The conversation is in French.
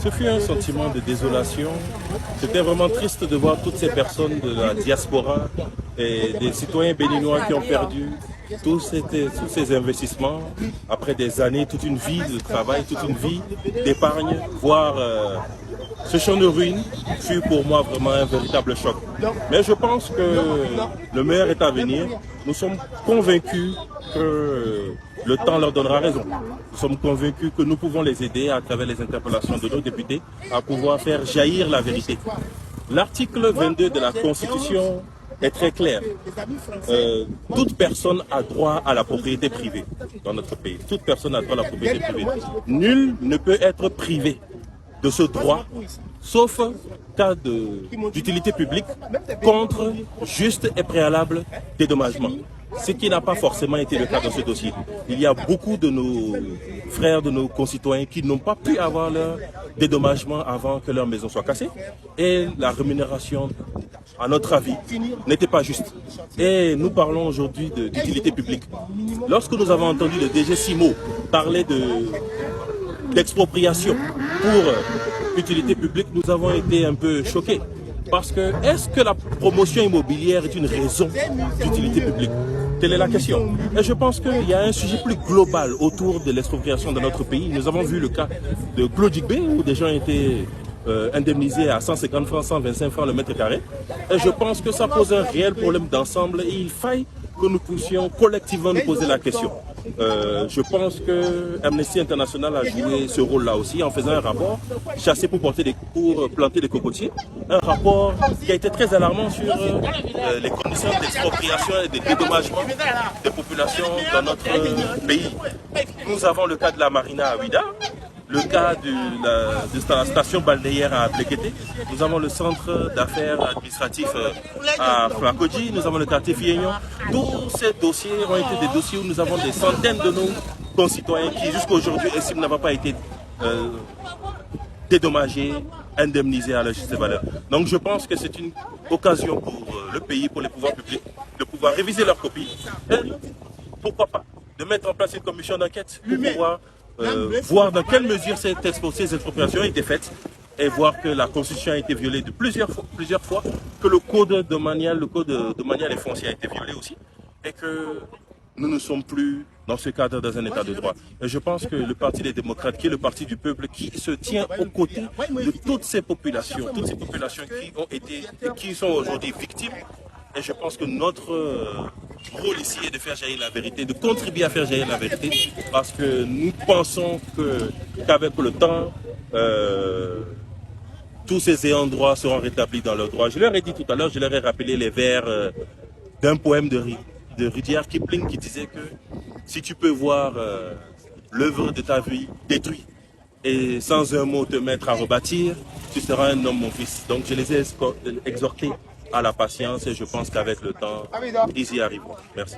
Ce fut un sentiment de désolation. C'était vraiment triste de voir toutes ces personnes de la diaspora et des citoyens béninois qui ont perdu tous ces investissements après des années, toute une vie de travail, toute une vie d'épargne, voire ce champ de ruines fut pour moi vraiment un véritable choc. Mais je pense que le meilleur est à venir. Nous sommes convaincus que le temps leur donnera raison. Nous sommes convaincus que nous pouvons les aider à travers les interpellations de nos députés à pouvoir faire jaillir la vérité. L'article 22 de la Constitution est très clair. Toute personne a droit à la propriété privée dans notre pays. Toute personne a droit à la propriété privée. Nul ne peut être privé de ce droit, sauf cas d'utilité publique contre juste et préalable dédommagement. Ce qui n'a pas forcément été le cas dans ce dossier. Il y a beaucoup de nos frères, de nos concitoyens qui n'ont pas pu avoir leur dédommagement avant que leur maison soit cassée. Et la rémunération, à notre avis, n'était pas juste. Et nous parlons aujourd'hui d'utilité publique. Lorsque nous avons entendu le DG Simo parler d'expropriation pour utilité publique, nous avons été un peu choqués. Parce que est-ce que la promotion immobilière est une raison d'utilité publique? Telle est la question. Et je pense qu'il y a un sujet plus global autour de l'expropriation dans notre pays. Nous avons vu le cas de Glodjigbe où des gens étaient indemnisés à 150 francs, 125 francs le mètre carré. Et je pense que ça pose un réel problème d'ensemble et il faille que nous puissions collectivement nous poser la question. Je pense que Amnesty International a joué ce rôle-là aussi en faisant un rapport chassé pour planter des cocotiers. Un rapport qui a été très alarmant sur les conditions d'expropriation et de dédommagement des populations dans notre pays. Nous avons le cas de la marina à Ouida, le cas de la station balnéaire à Blekete, nous avons le centre d'affaires administratif à Flakodji, nous avons le quartier Fiegnon. Tous ces dossiers ont été des dossiers où nous avons des centaines de nos concitoyens qui jusqu'à aujourd'hui estiment n'avoir pas été dédommagés, indemnisés à la juste valeur. Donc je pense que c'est une occasion pour le pays, pour les pouvoirs publics, de pouvoir réviser leurs copies et pourquoi pas de mettre en place une commission d'enquête pour pouvoir voir dans quelle mesure ces expropriations ont été faites et voir que la Constitution a été violée de plusieurs fois, que le code domanial et foncier a été violé aussi, et que nous ne sommes plus dans ce cadre dans un état de droit. Et je pense que le Parti des démocrates, qui est le parti du peuple, qui se tient aux côtés de toutes ces populations qui ont été et qui sont aujourd'hui victimes. Et je pense que notre rôle ici est de faire jaillir la vérité, de contribuer à faire jaillir la vérité, parce que nous pensons qu'avec le temps, tous ces ayants droit seront rétablis dans leurs droits. Je leur ai dit tout à l'heure, je leur ai rappelé les vers d'un poème de Rudyard Kipling qui disait que si tu peux voir l'œuvre de ta vie détruite et sans un mot te mettre à rebâtir, tu seras un homme, mon fils. Donc je les ai exhortés à la patience et je pense qu'avec le temps, ils y arriveront. Merci.